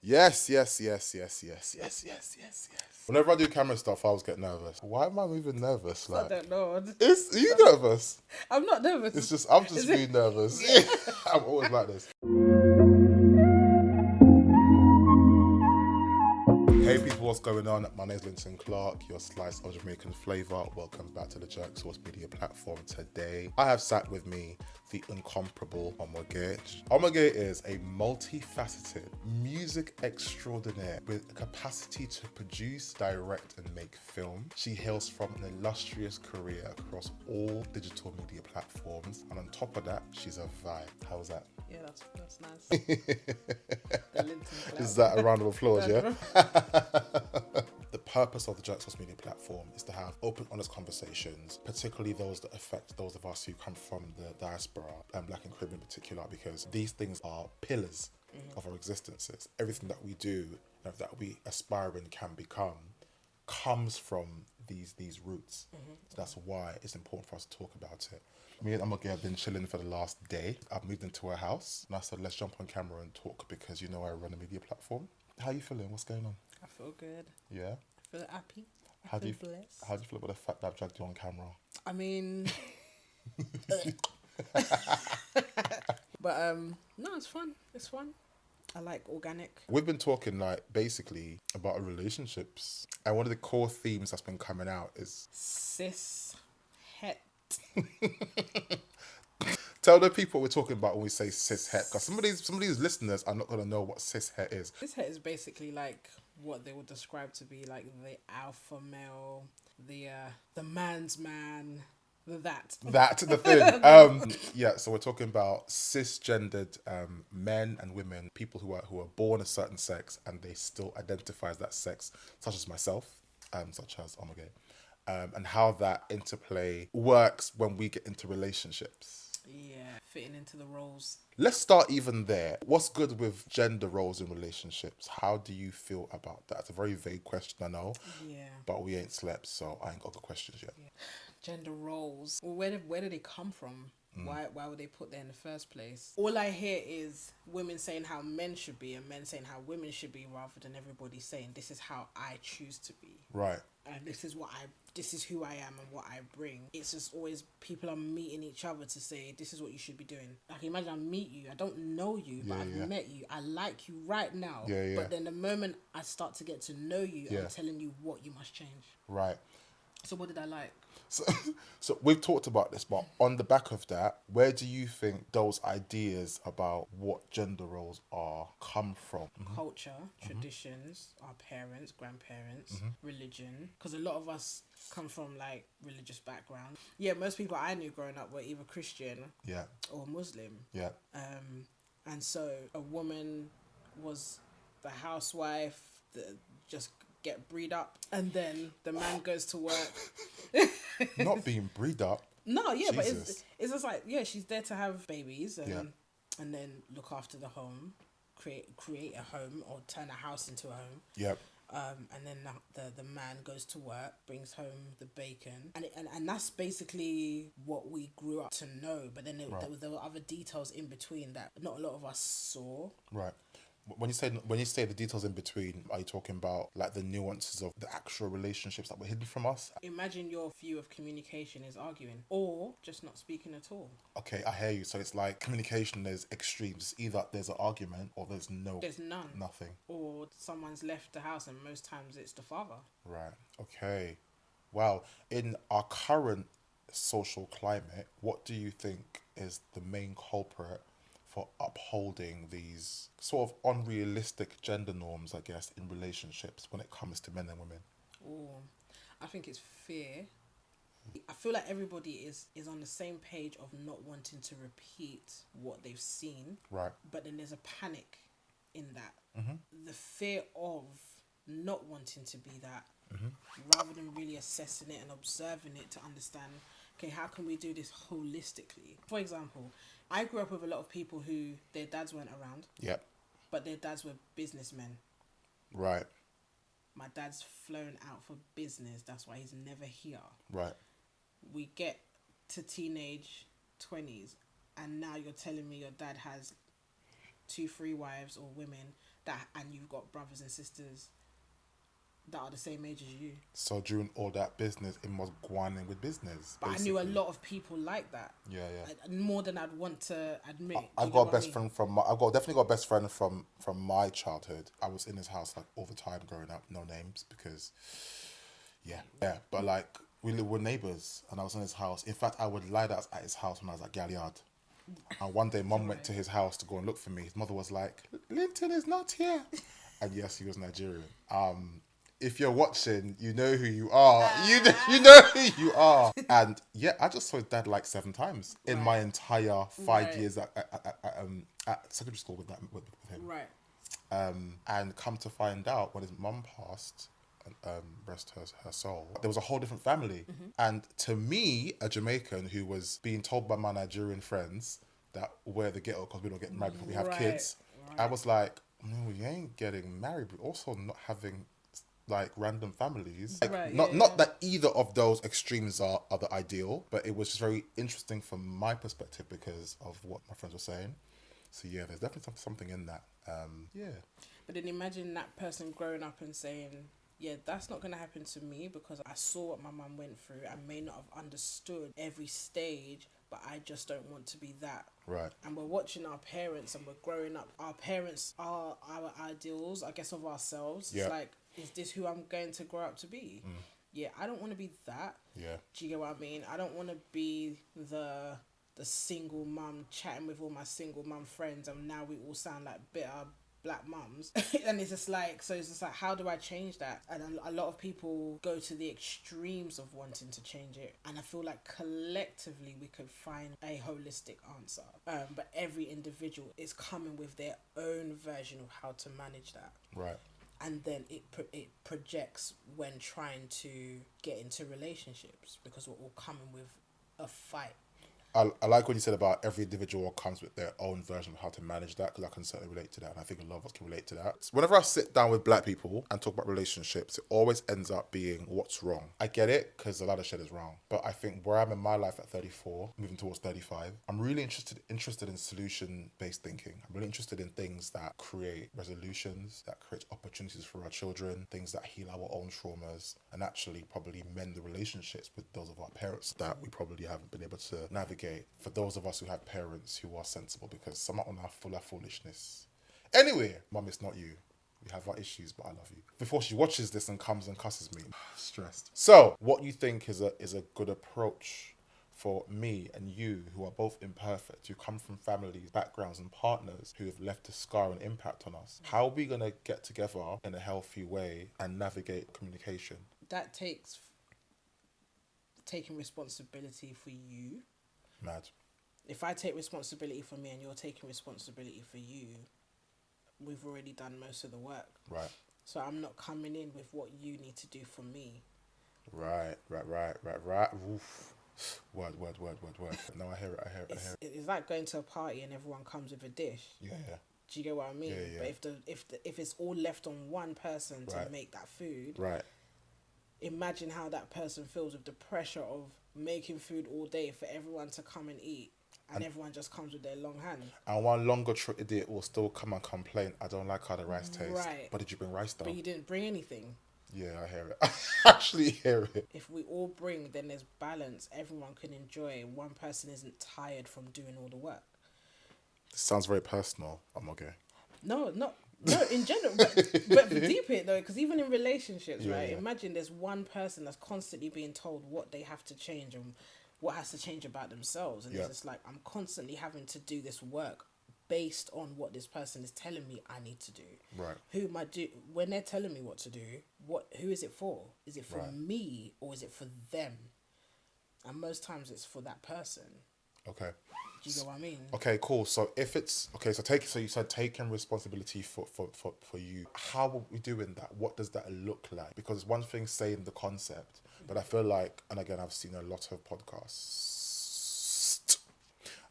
Yes. Whenever I do camera stuff, I always get nervous. Why am I moving nervous? I don't know. Are you nervous? I'm not nervous. I'm just being nervous. I'm always like this. Hey people, what's going on? My name's Linton Clark, your slice of Jamaican flavour. Welcome back to the Jerk Sauce Media platform. Today, I have sat with me the incomparable Amoge. Amoge is a multifaceted music extraordinaire with a capacity to produce, direct and make film. She hails from an illustrious career across all digital media platforms, and on top of that, she's a vibe. How's that? Yeah, that's nice. The Linton Is that a round of applause, yeah? The purpose of the Jerk Sauce Media platform is to have open, honest conversations, particularly those that affect those of us who come from the diaspora, and Black and Caribbean in particular, because these things are pillars of our existences. Everything that we do, that we aspire and can become, comes from these roots. So that's why it's important for us to talk about it. Me and Amoge have been chilling for the last day. I've moved into her house and I said, let's jump on camera and talk because you know I run a media platform. How are you feeling? What's going on? I feel good. Yeah? I feel happy. How do you blessed. How do you feel about the fact that I've dragged you on camera? I mean, but no, it's fun. It's fun. I like organic. We've been talking basically about our relationships, and one of the core themes that's been coming out is Cis het. Tell the people what we're talking about when we say cis het, because some of these listeners are not going to know what cis het is. Cis het is basically like what they would describe to be like the alpha male, the man's man, the thing. Yeah, so we're talking about cisgendered men and women, people who are born a certain sex and they still identify as that sex, such as myself, such as Amoge, and how that interplay works when we get into relationships. Yeah, fitting into the roles. Let's start even there. What's good with gender roles in relationships? How do you feel about that? It's a very vague question, I know. Yeah. But we ain't slept, so I ain't got the questions yet. Yeah. Gender roles. Well, where did they come from? Why were they put there in the first place? All I hear is women saying how men should be and men saying how women should be, rather than everybody saying this is how I choose to be. Right. And this is who I am and what I bring. It's just always people are meeting each other to say this is what you should be doing. Like imagine I meet you, I don't know you, but I've met you. I like you right now. Yeah. But then the moment I start to get to know you, I'm telling you what you must change. Right. So what did I like? So we've talked about this, but on the back of that, where do you think those ideas about what gender roles are come from? Culture, traditions, our parents, grandparents, religion. Because a lot of us come from like religious background. Yeah, most people I knew growing up were either Christian or Muslim. Yeah. And so a woman was the housewife that just get breed up, and then the man goes to work. Not being breed up. No, yeah, Jesus. but it's just like, yeah, she's there to have babies and then look after the home, create a home or turn a house into a home. Yep. And then the man goes to work, brings home the bacon, and that's basically what we grew up to know. But then there were other details in between that not a lot of us saw. Right. When you say the details in between, are you talking about like the nuances of the actual relationships that were hidden from us? Imagine your view of communication is arguing or just not speaking at all. Okay, I hear you. So it's like communication is extremes. Either there's an argument or there's none. Nothing. Or someone's left the house and most times it's the father. Right. Okay. Wow. In our current social climate, what do you think is the main culprit for upholding these sort of unrealistic gender norms, I guess, in relationships when it comes to men and women? Oh, I think it's fear. I feel like everybody is on the same page of not wanting to repeat what they've seen. Right. But then there's a panic in that. The fear of not wanting to be that, rather than really assessing it and observing it to understand, okay, how can we do this holistically? For example, I grew up with a lot of people who their dads weren't around. Yep. But their dads were businessmen. Right. My dad's flown out for business. That's why he's never here. Right. We get to teenage 20s and now you're telling me your dad has 2-3 wives or women and you've got brothers and sisters that are the same age as you. So during all that business, it was going in with business. But basically. I knew a lot of people like that. Yeah. More than I'd want to admit. I've got a best friend definitely got a best friend from my childhood. I was in his house like all the time growing up. No names because, yeah. But like we were neighbours, and I was in his house. In fact, I would lie down at his house when I was at Galliard. And one day, Mum went to his house to go and look for me. His mother was like, "Linton is not here," and yes, he was Nigerian. If you're watching, you know who you are. You know who you are. And yeah, I just saw his dad like 7 times in my entire 5 years at secondary school with him. Right. And come to find out, when his mum passed, rest her soul, there was a whole different family. And to me, a Jamaican who was being told by my Nigerian friends that we're the ghetto because we don't get married before we have kids, I was like, no, we ain't getting married, but also not having like random families. Like, not that either of those extremes are the ideal, but it was just very interesting from my perspective because of what my friends were saying. So yeah, there's definitely something in that. But then imagine that person growing up and saying, yeah, that's not going to happen to me because I saw what my mum went through. I may not have understood every stage, but I just don't want to be that. Right. And we're watching our parents and we're growing up. Our parents are our ideals, I guess, of ourselves. Yeah. It's like, is this who I'm going to grow up to be? Yeah, I don't want to be that. Yeah. Do you get what I mean? I don't want to be the single mum chatting with all my single mum friends and now we all sound like bitter black mums. And it's just like, how do I change that? And a lot of people go to the extremes of wanting to change it, and I feel like collectively we could find a holistic answer, but every individual is coming with their own version of how to manage that. Right. And then it projects when trying to get into relationships, because we're all coming with a fight. I like what you said about every individual comes with their own version of how to manage that, because I can certainly relate to that, and I think a lot of us can relate to that. Whenever I sit down with black people and talk about relationships, it always ends up being what's wrong. I get it, because a lot of shit is wrong, but I think where I'm in my life at 34, moving towards 35, I'm really interested in solution-based thinking. I'm really interested in things that create resolutions, that create opportunities for our children, things that heal our own traumas, and actually probably mend the relationships with those of our parents that we probably haven't been able to navigate. For those of us who have parents who are sensible, because some are full of foolishness. Anyway, Mum, it's not you. We have our issues, but I love you. Before she watches this and comes and cusses me, stressed. So, what you think is a good approach for me and you, who are both imperfect, who come from families, backgrounds, and partners who have left a scar and impact on us? How are we gonna get together in a healthy way and navigate communication? That takes taking responsibility for you. Mad. If I take responsibility for me and you're taking responsibility for you, we've already done most of the work. Right. So I'm not coming in with what you need to do for me. Right. Oof. Word. No, I hear it. It's like going to a party and everyone comes with a dish. Yeah. Do you get what I mean? Yeah. But if it's all left on one person to make that food, right. Imagine how that person feels with the pressure of making food all day for everyone to come and eat, and everyone just comes with their long hand. And one longer idiot will still come and complain, I don't like how the rice tastes. Right. But did you bring rice though? But you didn't bring anything. Yeah, I hear it. I actually hear it. If we all bring, then there's balance. Everyone can enjoy. One person isn't tired from doing all the work. This sounds very personal. I'm okay. No, in general, but deep it though, because even in relationships, right? Yeah. Imagine there's one person that's constantly being told what they have to change and what has to change about themselves, and it's just like, I'm constantly having to do this work based on what this person is telling me I need to do. Right. Who am I when they're telling me what to do? Who is it for? Is it for me or is it for them? And most times it's for that person. Okay. Do you know what I mean? Okay, cool. So if it's so you said taking responsibility for you. How are we doing that? What does that look like? Because one thing saying the concept, but I feel like, and again, I've seen a lot of podcasts,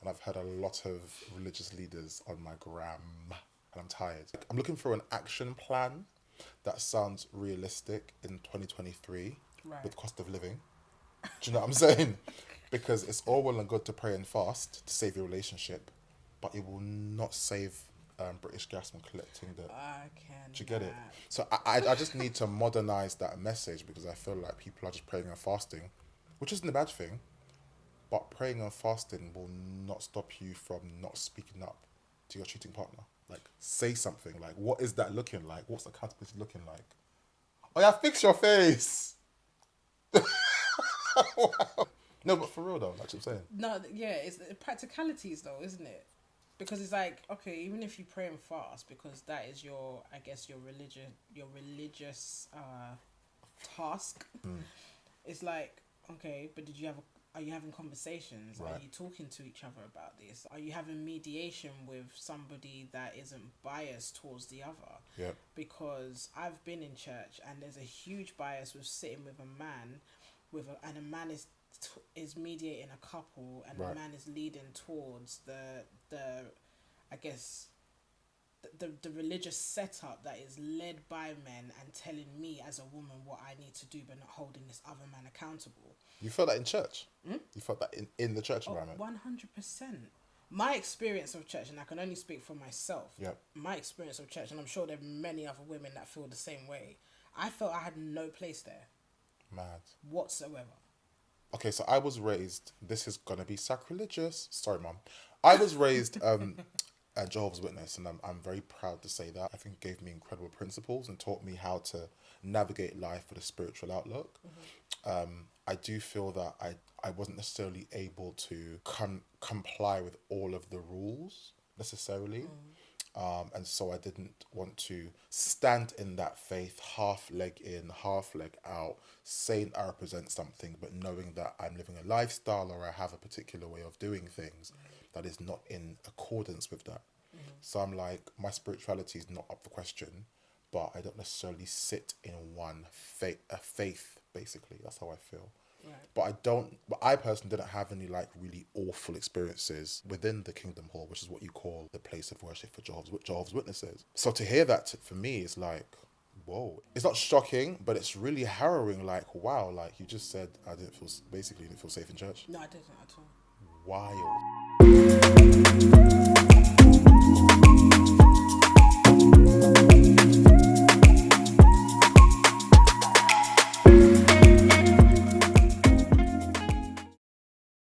and I've heard a lot of religious leaders on my gram, and I'm tired. I'm looking for an action plan that sounds realistic in 2023 with cost of living. Do you know what I'm saying? Because it's all well and good to pray and fast to save your relationship, but it will not save British gas when collecting the. I can. Do you get it? So I just need to modernize that message because I feel like people are just praying and fasting, which isn't a bad thing, but praying and fasting will not stop you from not speaking up to your cheating partner. Like, say something. Like, what is that looking like? What's accountability looking like? Oh yeah, fix your face. Wow. No, but for real though, that's what I'm saying. No, yeah, it's practicalities though, isn't it? Because it's like, okay, even if you pray and fast, because that is your, I guess, your religious task. It's like, okay, but are you having conversations? Right. Are you talking to each other about this? Are you having mediation with somebody that isn't biased towards the other? Yep. Because I've been in church and there's a huge bias with sitting with a man, and a man is mediating a couple, and Right. the man is leading towards the I guess the religious setup that is led by men and telling me as a woman what I need to do, but not holding this other man accountable. You felt that in church? You felt that in the church environment? 100%. My experience of church, and I can only speak for myself. Yep. My experience of church, and I'm sure there are many other women that feel the same way. I felt I had no place there. Mad. Whatsoever. Okay, so I was raised. This is gonna be sacrilegious. Sorry, Mum. I was raised a Jehovah's Witness, and I'm very proud to say that. I think it gave me incredible principles and taught me how to navigate life with a spiritual outlook. I do feel that I wasn't necessarily able to comply with all of the rules necessarily. And so I didn't want to stand in that faith, half leg in, half leg out, saying I represent something, but knowing that I'm living a lifestyle or I have a particular way of doing things that is not in accordance with that. So I'm like, my spirituality is not up for question, but I don't necessarily sit in one faith, basically. That's how I feel. Right. But I personally didn't have any like really awful experiences within the Kingdom Hall, which is what you call the place of worship for Jehovah's Witnesses. So to hear that for me is like, whoa. It's not shocking, but it's really harrowing. Like, wow, like you just said, I didn't feel safe in church. No, I didn't at all. Wild.